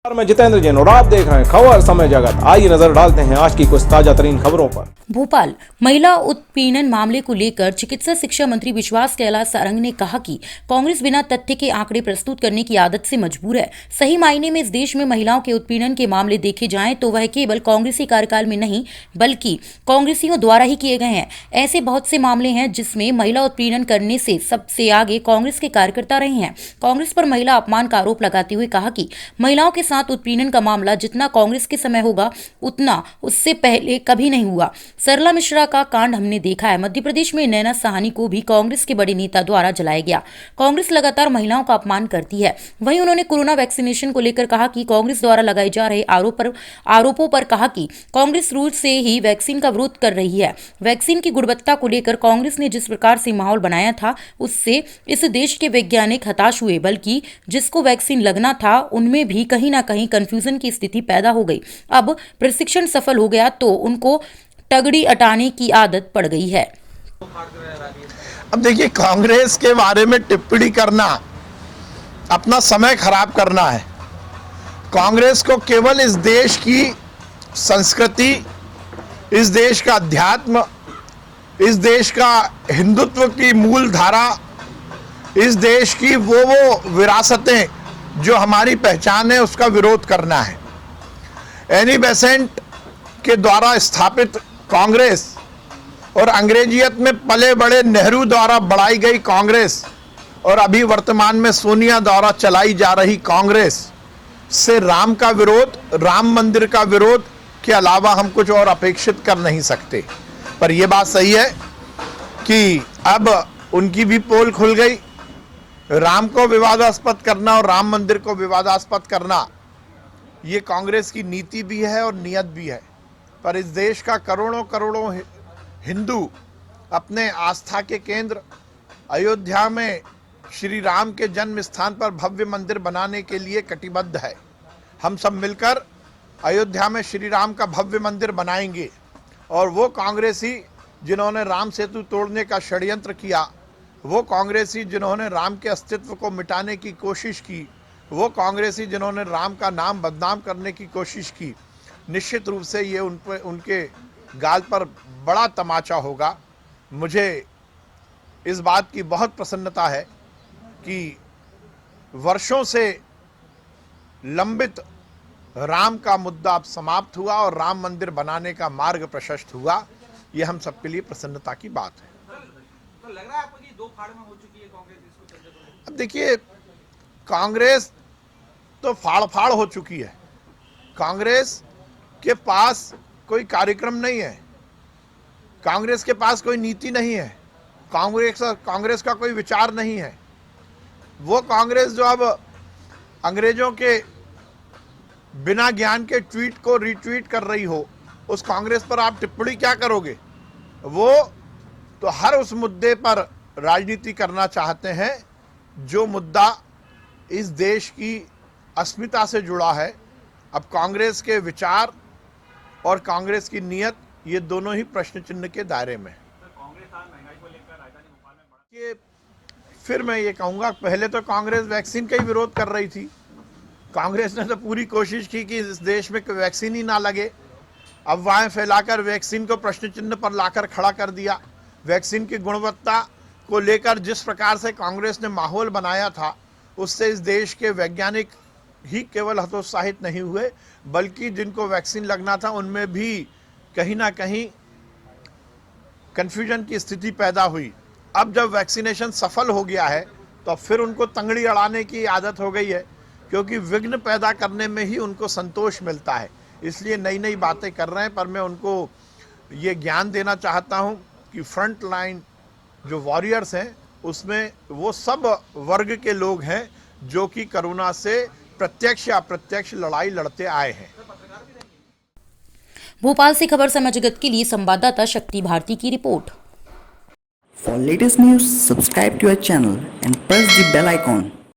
मैं जितेंद्र जैन और आप देख रहे हैं खबर समय जगत। आइए नजर डालते हैं आज की कुछ ताजा तरीन खबरों पर। भोपाल महिला उत्पीड़न मामले को लेकर चिकित्सा शिक्षा मंत्री विश्वास कैलाश सारंग ने कहा कि कांग्रेस बिना तथ्य के आंकड़े प्रस्तुत करने की आदत से मजबूर है। सही मायने में इस देश में महिलाओं के उत्पीड़न के मामले देखे जाएं तो वह केवल कांग्रेसी कार्यकाल में नहीं बल्कि कांग्रेसियों द्वारा ही किए गए हैं। ऐसे बहुत से मामले हैं जिसमें महिला उत्पीड़न करने से सबसे आगे कांग्रेस के कार्यकर्ता रहे हैं। कांग्रेस पर महिला अपमान का आरोप लगाते हुए कहा कि महिलाओं के साथ उत्पीड़न का मामला जितना कांग्रेस के समय होगा उतना उससे पहले कभी नहीं हुआ। सरला मिश्रा का कांड हमने देखा है। मध्य प्रदेश में नैना साहनी को भी कांग्रेस के बड़े नेता द्वारा जलाया गया। कांग्रेस लगातार महिलाओं का अपमान करती है। वहीं उन्होंने कोरोना वैक्सीनेशन को लेकर कहा कि कांग्रेस द्वारा लगाए जा रहे आरोपों पर कहा कि कांग्रेस रूट से ही वैक्सीन का विरोध कर रही है। वैक्सीन की गुणवत्ता को लेकर कांग्रेस ने जिस प्रकार से माहौल बनाया था उससे इस देश के वैज्ञानिक हताश हुए, बल्कि जिसको वैक्सीन लगना था उनमें भी कहीं ना कहीं कंफ्यूजन की स्थिति पैदा हो गई। अब प्रशिक्षण सफल हो गया तो उनको तगड़ी अटाने की आदत पड़ गई है। अब देखिए, कांग्रेस के बारे में टिप्पणी करना अपना समय खराब करना है। कांग्रेस को केवल इस देश की संस्कृति, इस देश का अध्यात्म, इस देश का हिंदुत्व की मूल धारा, इस देश की वो विरासतें जो हमारी पहचान है उसका विरोध करना है। एनी बेसेंट के द्वारा स्थापित कांग्रेस और अंग्रेजियत में पले बड़े नेहरू द्वारा बढ़ाई गई कांग्रेस और अभी वर्तमान में सोनिया द्वारा चलाई जा रही कांग्रेस से राम का विरोध, राम मंदिर का विरोध के अलावा हम कुछ और अपेक्षित कर नहीं सकते। पर यह बात सही है कि अब उनकी भी पोल खुल गई। राम को विवादास्पद करना और राम मंदिर को विवादास्पद करना ये कांग्रेस की नीति भी है और नियत भी है। पर इस देश का करोड़ों करोड़ों हिंदू अपने आस्था के केंद्र अयोध्या में श्री राम के जन्म स्थान पर भव्य मंदिर बनाने के लिए कटिबद्ध है। हम सब मिलकर अयोध्या में श्री राम का भव्य मंदिर बनाएंगे और वो कांग्रेसी जिन्होंने राम सेतु तोड़ने का षड्यंत्र किया, वो कांग्रेसी जिन्होंने राम के अस्तित्व को मिटाने की कोशिश की, वो कांग्रेसी जिन्होंने राम का नाम बदनाम करने की कोशिश की, निश्चित रूप से ये उनके गाल पर बड़ा तमाचा होगा। मुझे इस बात की बहुत प्रसन्नता है कि वर्षों से लंबित राम का मुद्दा अब समाप्त हुआ और राम मंदिर बनाने का मार्ग प्रशस्त हुआ। ये हम सबके लिए प्रसन्नता की बात है। तो लग रहा है आपको कि दो फाड़ में हो चुकी है कांग्रेस इसको चलते हुए? अब देखिए, कांग्रेस तो फाड़ हो चुकी है। कांग्रेस के पास कोई कार्यक्रम नहीं है, कांग्रेस के पास कोई नीति नहीं है, कांग्रेस का कोई विचार नहीं है। वो कांग्रेस जो अब अंग्रेजों के बिना ज्ञान के ट्वीट को रीट्वीट कर रही हो, उस कांग्रेस पर आप टिप्पणी क्या करोगे? वो तो हर उस मुद्दे पर राजनीति करना चाहते हैं जो मुद्दा इस देश की अस्मिता से जुड़ा है। अब कांग्रेस के विचार और कांग्रेस की नीयत ये दोनों ही प्रश्न चिन्ह के दायरे में। कांग्रेस आज महंगाई को लेकर राजधानी भोपाल में ये फिर मैं ये कहूँगा, पहले तो कांग्रेस वैक्सीन का ही विरोध कर रही थी। कांग्रेस ने तो पूरी कोशिश की कि इस देश में वैक्सीन ही ना लगे। अफवाहें फैलाकर वैक्सीन को प्रश्न चिन्ह पर लाकर खड़ा कर दिया। वैक्सीन की गुणवत्ता को लेकर जिस प्रकार से कांग्रेस ने माहौल बनाया था उससे इस देश के वैज्ञानिक ही केवल हतोत्साहित नहीं हुए बल्कि जिनको वैक्सीन लगना था उनमें भी कहीं ना कहीं कंफ्यूजन की स्थिति पैदा हुई। अब जब वैक्सीनेशन सफल हो गया है तो फिर उनको तंगड़ी अड़ाने की आदत हो गई है, क्योंकि विघ्न पैदा करने में ही उनको संतोष मिलता है। इसलिए नई नई बातें कर रहे हैं। पर मैं उनको ये ज्ञान देना चाहता हूँ कि फ्रंट लाइन जो वॉरियर्स हैं उसमें वो सब वर्ग के लोग हैं जो कि कोरोना से प्रत्यक्ष या अप्रत्यक्ष लड़ाई लड़ते आए हैं। भोपाल से खबर समय जगत के लिए संवाददाता शक्ति भारती की report. For latest news, subscribe to our channel and press the bell icon.